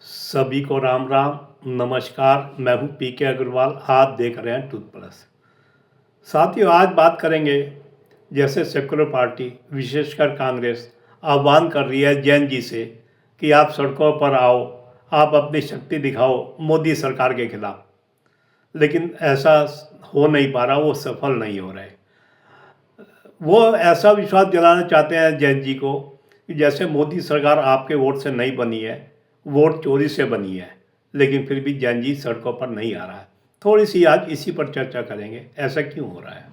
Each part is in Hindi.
सभी को राम राम। नमस्कार, मैं हूं पीके अग्रवाल। आप देख रहे हैं टूथ प्लस। साथियों, आज बात करेंगे जैसे सेक्युलर पार्टी विशेषकर कांग्रेस आह्वान कर रही है जैन जी से कि आप सड़कों पर आओ, आप अपनी शक्ति दिखाओ मोदी सरकार के खिलाफ। लेकिन ऐसा हो नहीं पा रहा, वो सफल नहीं हो रहे। वो ऐसा विश्वास दिलाना चाहते हैं जैन जी को कि जैसे मोदी सरकार आपके वोट से नहीं बनी है, वोट चोरी से बनी है। लेकिन फिर भी जैन जी सड़कों पर नहीं आ रहा है। थोड़ी सी आज इसी पर चर्चा करेंगे, ऐसा क्यों हो रहा है।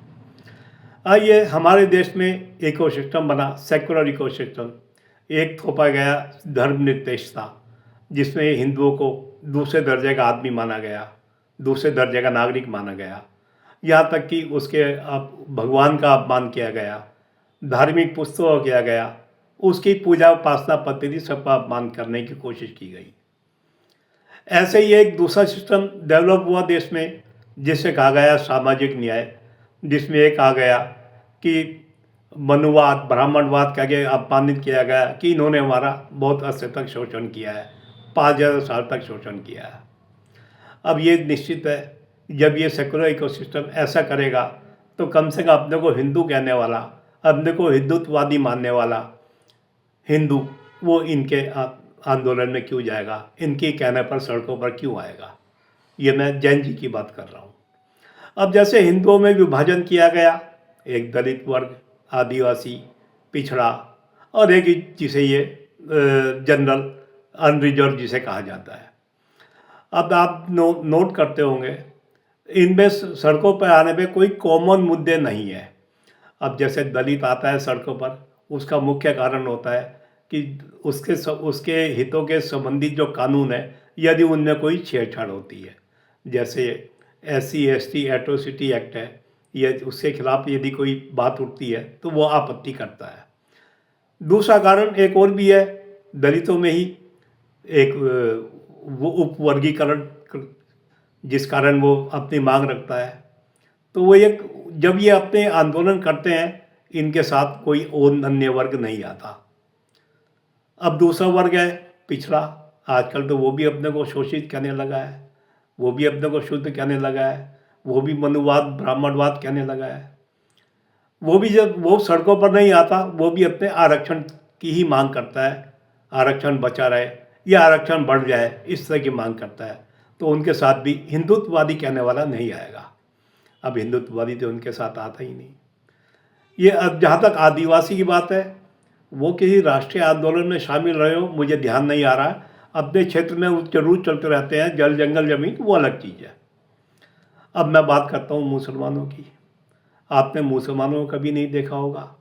आइए, हमारे देश में इकोसिस्टम बना, सेक्युलर इकोसिस्टम। एक थोपा गया धर्मनिरपेक्षता, जिसमें हिंदुओं को दूसरे दर्जे का आदमी माना गया, दूसरे दर्जे का नागरिक माना गया। यहाँ तक कि उसके भगवान का अपमान किया गया, धार्मिक पुस्तकों किया गया, उसकी पूजा उपासना पद्धति सबका अपमान करने की कोशिश की गई। ऐसे ही एक दूसरा सिस्टम डेवलप हुआ देश में, जिसे कहा गया सामाजिक न्याय, जिसमें एक आ गया कि मनुवाद, ब्राह्मणवाद कह के अपमानित किया गया कि इन्होंने हमारा बहुत अरसे तक शोषण किया है, 5,000 साल तक शोषण किया है। अब ये निश्चित है, जब ये सेकुलर इकोसिस्टम ऐसा करेगा तो कम से कम अपने को हिंदू कहने वाला, अपने को हिंदुत्ववादी मानने वाला हिंदू, वो इनके आंदोलन में क्यों जाएगा, इनके कहने पर सड़कों पर क्यों आएगा। ये मैं जैन जी की बात कर रहा हूँ। अब जैसे हिंदुओं में विभाजन किया गया, एक दलित वर्ग, आदिवासी, पिछड़ा, और एक जिसे ये जनरल अनरिजर्व जिसे कहा जाता है। अब आप नोट करते होंगे, इनमें सड़कों पर आने पे कोई कॉमन मुद्दे नहीं है। अब जैसे दलित आता है सड़कों पर, उसका मुख्य कारण होता है कि उसके हितों के संबंधित जो कानून है, यदि उनमें कोई छेड़छाड़ होती है, जैसे SC/ST एट्रोसिटी एक्ट है, या उसके खिलाफ यदि कोई बात उठती है तो वो आपत्ति करता है। दूसरा कारण एक और भी है, दलितों में ही एक वो उपवर्गीकरण, जिस कारण वो अपनी मांग रखता है। तो वो एक, जब ये अपने आंदोलन करते हैं, इनके साथ कोई और अन्य वर्ग नहीं आता। अब दूसरा वर्ग है पिछड़ा। आजकल तो वो भी अपने को शोषित कहने लगा है, वो भी अपने को शुद्ध कहने लगा है, वो भी मनुवाद ब्राह्मणवाद कहने लगा है। वो भी जब वो सड़कों पर नहीं आता, वो भी अपने आरक्षण की ही मांग करता है, आरक्षण बचा रहे या आरक्षण बढ़ जाए, इस तरह की मांग करता है। तो उनके साथ भी हिंदुत्ववादी कहने वाला नहीं आएगा। अब हिंदुत्ववादी तो उनके साथ आता ही नहीं। ये अब जहाँ तक आदिवासी की बात है, वो किसी राष्ट्रीय आंदोलन में शामिल रहे हो मुझे ध्यान नहीं आ रहा है। अपने क्षेत्र में वो जरूर चलते रहते हैं, जल जंगल जमीन, वो अलग चीज़ है। अब मैं बात करता हूँ मुसलमानों की। आपने मुसलमानों को कभी नहीं देखा होगा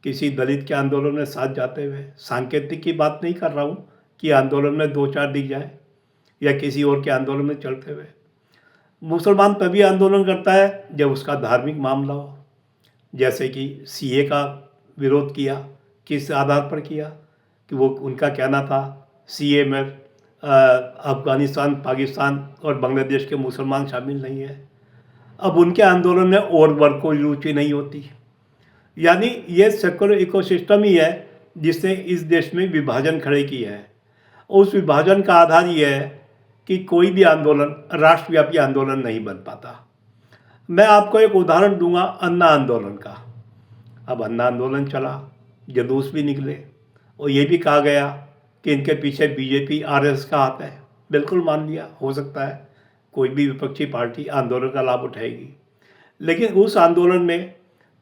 किसी दलित के आंदोलन में साथ जाते हुए। सांकेतिक की बात नहीं कर रहा हूँ कि आंदोलन में 2-4 दिख जाए या किसी और के आंदोलन में चलते हुए। मुसलमान तभी आंदोलन करता है जब उसका धार्मिक मामला हो। जैसे कि CA का विरोध किया, किस आधार पर किया कि वो उनका कहना था CA में अफ़गानिस्तान, पाकिस्तान और बांग्लादेश के मुसलमान शामिल नहीं है। अब उनके आंदोलन में और वर्ग को रुचि नहीं होती। यानी ये सेक्युलर इकोसिस्टम ही है जिसने इस देश में विभाजन खड़े किया है। उस विभाजन का आधार ये है कि कोई भी आंदोलन राष्ट्रव्यापी आंदोलन नहीं बन पाता। मैं आपको एक उदाहरण दूंगा अन्ना आंदोलन का। अब अन्ना आंदोलन चला, जुलूस भी निकले, और ये भी कहा गया कि इनके पीछे BJP RS का हाथ है। बिल्कुल मान लिया, हो सकता है कोई भी विपक्षी पार्टी आंदोलन का लाभ उठाएगी। लेकिन उस आंदोलन में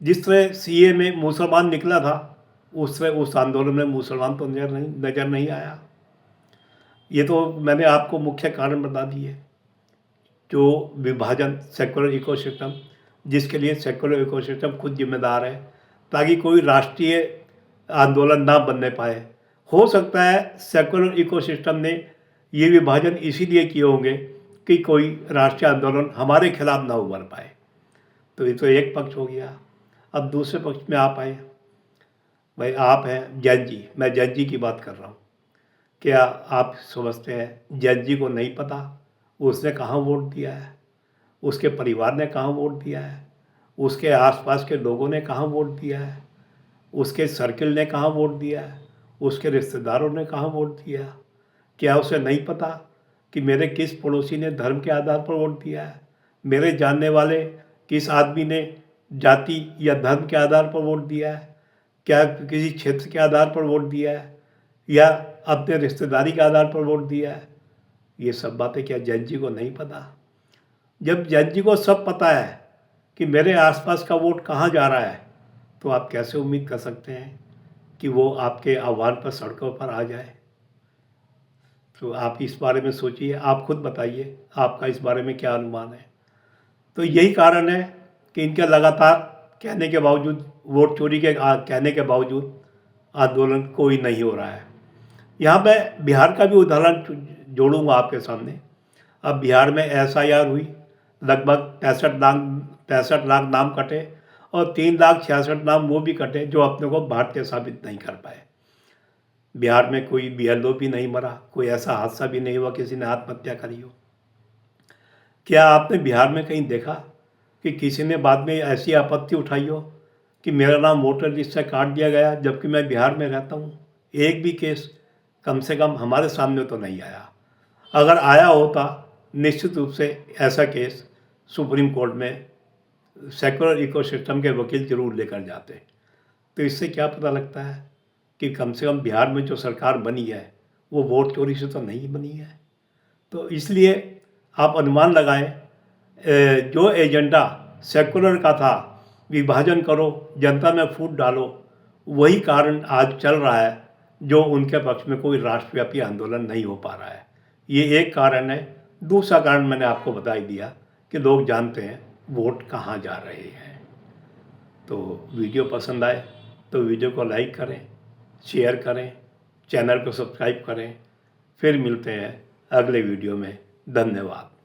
जिस तरह CA में मुसलमान निकला था, उस तरह उस आंदोलन में मुसलमान तो नज़र नहीं आया। ये तो मैंने आपको मुख्य कारण बता दिए। जो विभाजन, सेक्युलर इकोसिस्टम, जिसके लिए सेक्युलर इकोसिस्टम खुद जिम्मेदार है, ताकि कोई राष्ट्रीय आंदोलन ना बनने पाए। हो सकता है सेक्युलर इकोसिस्टम ने ये विभाजन इसीलिए किए होंगे कि कोई राष्ट्रीय आंदोलन हमारे खिलाफ ना उभर पाए। तो ये तो एक पक्ष हो गया। अब दूसरे पक्ष में आप आए, भाई आप हैं जैन जी, मैं जैन जी की बात कर रहा हूँ। क्या आप समझते हैं जैन जी को नहीं पता उसने कहाँ वोट दिया है, उसके परिवार ने कहाँ वोट दिया है, उसके आसपास के लोगों ने कहाँ वोट दिया है, उसके सर्किल ने कहाँ वोट दिया है, उसके रिश्तेदारों ने कहाँ वोट दिया। क्या उसे नहीं पता कि मेरे किस पड़ोसी ने धर्म के आधार पर वोट दिया है, मेरे जानने वाले किस आदमी ने जाति या धर्म के आधार पर वोट दिया है, क्या किसी क्षेत्र के आधार पर वोट दिया है या अपने रिश्तेदारी के आधार पर वोट दिया है? ये सब बातें क्या जैन जी को नहीं पता? जब जैन जी को सब पता है कि मेरे आसपास का वोट कहाँ जा रहा है, तो आप कैसे उम्मीद कर सकते हैं कि वो आपके आह्वान पर सड़कों पर आ जाए? तो आप इस बारे में सोचिए, आप खुद बताइए आपका इस बारे में क्या अनुमान है। तो यही कारण है कि इनके लगातार कहने के बावजूद, वोट चोरी के कहने के बावजूद आंदोलन कोई नहीं हो रहा है। यहाँ मैं बिहार का भी उदाहरण जोड़ूंगा आपके सामने। अब बिहार में एसआईआर हुई, लगभग 65 लाख नाम कटे और 3,66,000 नाम वो भी कटे जो अपने को भारतीय साबित नहीं कर पाए। बिहार में कोई बीएलओ भी नहीं मरा, कोई ऐसा हादसा भी नहीं हुआ किसी ने आत्महत्या करी हो। क्या आपने बिहार में कहीं देखा कि किसी ने बाद में ऐसी आपत्ति उठाई हो कि मेरा नाम वोटर लिस्ट से काट दिया गया जबकि मैं बिहार में रहता हूँ? एक भी केस कम से कम हमारे सामने तो नहीं आया। अगर आया होता, निश्चित रूप से ऐसा केस सुप्रीम कोर्ट में सेक्युलर इकोसिस्टम के वकील जरूर लेकर जाते। तो इससे क्या पता लगता है कि कम से कम बिहार में जो सरकार बनी है वो वोट चोरी से तो नहीं बनी है। तो इसलिए आप अनुमान लगाएं, जो एजेंडा सेक्युलर का था, विभाजन करो, जनता में फूट डालो, वही कारण आज चल रहा है जो उनके पक्ष में कोई राष्ट्रव्यापी आंदोलन नहीं हो पा रहा है। ये एक कारण है। दूसरा कारण मैंने आपको बता ही दिया कि लोग जानते हैं वोट कहाँ जा रहे हैं। तो वीडियो पसंद आए तो वीडियो को लाइक करें, शेयर करें, चैनल को सब्सक्राइब करें। फिर मिलते हैं अगले वीडियो में। धन्यवाद।